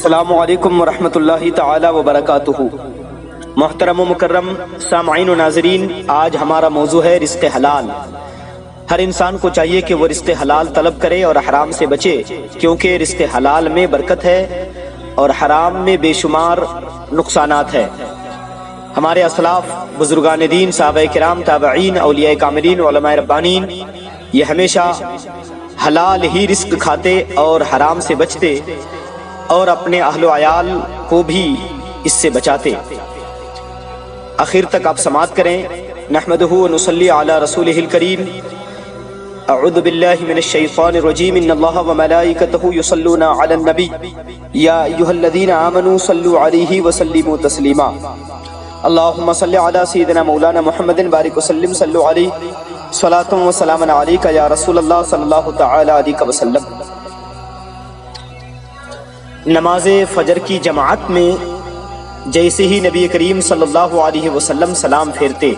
السلام علیکم ورحمۃ اللہ تعالی وبرکاتہ۔ محترم و مکرم سامعین و ناظرین، آج ہمارا موضوع ہے رزق حلال۔ ہر انسان کو چاہیے کہ وہ رزق حلال طلب کرے اور حرام سے بچے، کیونکہ رزق حلال میں برکت ہے اور حرام میں بے شمار نقصانات ہیں۔ ہمارے اسلاف، بزرگان دین، صحابہ کرام، تابعین، اولیاء کاملین، علماء ربانین، یہ ہمیشہ حلال ہی رزق کھاتے اور حرام سے بچتے اور اپنے اہل و عیال کو بھی اس سے بچاتے۔ آخر تک آپ سماعت کریں۔ نحمدہ و نصلی علی رسولہ الکریم۔ اعوذ باللہ من الشیطان الرجیم۔ ان اللہ و ملائکتہ یصلون علی النبی یا ایھا الذین آمنوا صلوا علیہ وسلموا تسلیما۔ اللہم صل علی سیدنا مولانا محمد بارک وسلم صلوا علیہ صلاۃ و سلام علیک یا رسول اللہ صلی اللہ تعالی علیہ وسلم۔ نماز فجر کی جماعت میں جیسے ہی نبی کریم صلی اللہ علیہ وسلم سلام پھیرتے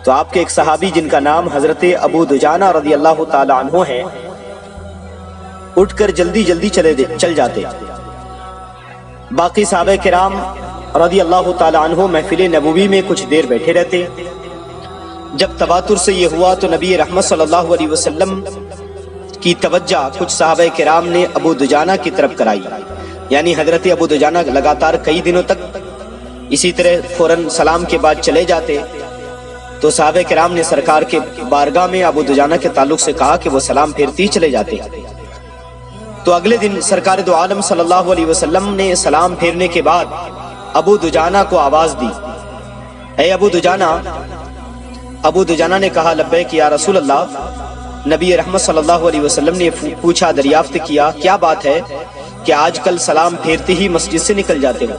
تو آپ کے ایک صحابی جن کا نام حضرت ابو دجانہ رضی اللہ تعالی عنہ ہے، اٹھ کر جلدی چل جاتے۔ باقی صحابہ کرام رضی اللہ تعالی عنہ محفل نبوی میں کچھ دیر بیٹھے رہتے۔ جب تواتر سے یہ ہوا تو نبی رحمت صلی اللہ علیہ وسلم کی توجہ کچھ صحابہ کرام نے ابو دجانہ کی طرف کرائی، یعنی حضرت ابو دجانہ لگاتار کئی دنوں تک اسی طرح فوراً سلام کے بعد چلے جاتے، تو صحابہ کرام نے سرکار کے بارگاہ میں ابو دجانہ کے تعلق سے کہا کہ وہ سلام پھیرتے ہی چلے جاتے۔ تو اگلے دن سرکار دو عالم صلی اللہ علیہ وسلم نے سلام پھیرنے کے بعد ابو دجانہ کو آواز دی، اے ابو دجانہ۔ ابو دجانہ نے کہا لبیک یا رسول اللہ۔ نبی رحمت صلی اللہ علیہ وسلم نے پوچھا، دریافت کیا، کیا بات ہے کہ آج کل سلام پھیرتے ہی مسجد سے نکل جاتے ہو؟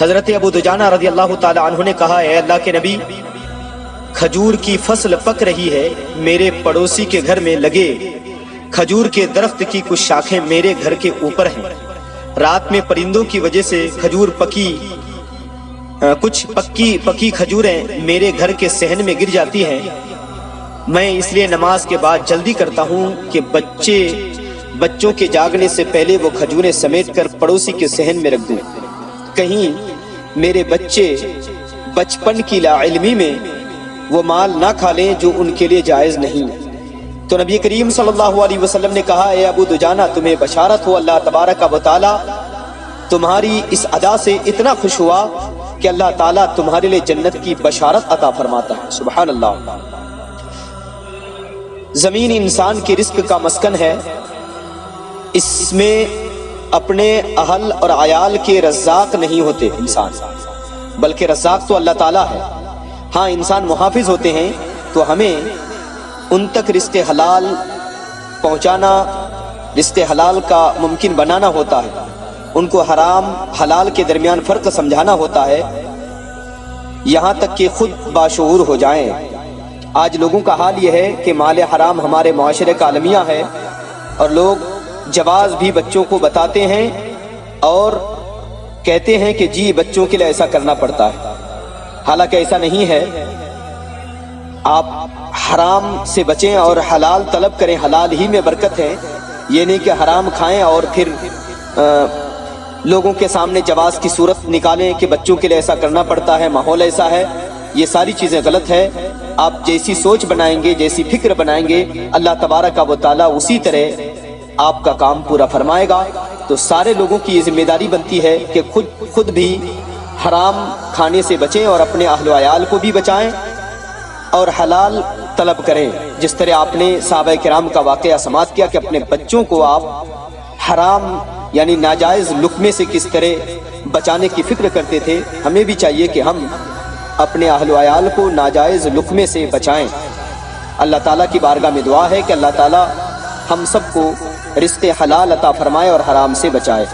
حضرت ابو دجانہ رضی اللہ تعالی عنہ نے کہا، اے اللہ کے نبی، کھجور کی فصل پک رہی ہے، میرے پڑوسی کے گھر میں لگے کھجور کے درخت کی کچھ شاخیں میرے گھر کے اوپر ہیں۔ رات میں پرندوں کی وجہ سے کچھ پکی کھجوریں میرے گھر کے صحن میں گر جاتی ہیں۔ میں اس لیے نماز کے بعد جلدی کرتا ہوں کہ بچوں کے جاگنے سے پہلے وہ کھجوریں سمیٹ کر پڑوسی کے صحن میں رکھ دوں، کہیں میرے بچے بچپن کی لا علمی میں وہ مال نہ کھا لیں جو ان کے لیے جائز نہیں۔ تو نبی کریم صلی اللہ علیہ وسلم نے کہا، اے ابو دجانہ، تمہیں بشارت ہو، اللہ تبارک و تعالی تمہاری اس ادا سے اتنا خوش ہوا کہ اللہ تعالیٰ تمہارے لیے جنت کی بشارت عطا فرماتا ہے۔ سبحان اللہ۔ زمین انسان کے رزق کا مسکن ہے، اس میں اپنے اہل اور عیال کے رزاق نہیں ہوتے انسان، بلکہ رزاق تو اللہ تعالیٰ ہے۔ ہاں، انسان محافظ ہوتے ہیں تو ہمیں ان تک رزق حلال پہنچانا، رزق حلال کا ممکن بنانا ہوتا ہے، ان کو حرام حلال کے درمیان فرق سمجھانا ہوتا ہے، یہاں تک کہ خود باشعور ہو جائیں۔ آج لوگوں کا حال یہ ہے کہ مال حرام ہمارے معاشرے کا المیہ ہے، اور لوگ جواز بھی بچوں کو بتاتے ہیں اور کہتے ہیں کہ جی بچوں کے لیے ایسا کرنا پڑتا ہے، حالانکہ ایسا نہیں ہے۔ آپ حرام سے بچیں اور حلال طلب کریں، حلال ہی میں برکت ہے۔ یہ نہیں کہ حرام کھائیں اور پھر لوگوں کے سامنے جواز کی صورت نکالیں کہ بچوں کے لیے ایسا کرنا پڑتا ہے، ماحول ایسا ہے۔ یہ ساری چیزیں غلط ہے۔ آپ جیسی سوچ بنائیں گے، جیسی فکر بنائیں گے، اللہ تبارک و تعالیٰ اسی طرح آپ کا کام پورا فرمائے گا۔ تو سارے لوگوں کی یہ ذمہ داری بنتی ہے کہ خود بھی حرام کھانے سے بچیں اور اپنے اہل و عیال کو بھی بچائیں اور حلال طلب کریں، جس طرح آپ نے صحابہ کرام کا واقعہ سماعت کیا کہ اپنے بچوں کو آپ حرام یعنی ناجائز لقمے سے کس طرح بچانے کی فکر کرتے تھے۔ ہمیں بھی چاہیے کہ ہم اپنے اہل و عیال کو ناجائز لقمے سے بچائیں۔ اللہ تعالیٰ کی بارگاہ میں دعا ہے کہ اللہ تعالیٰ ہم سب کو رزق حلال عطا فرمائے اور حرام سے بچائے۔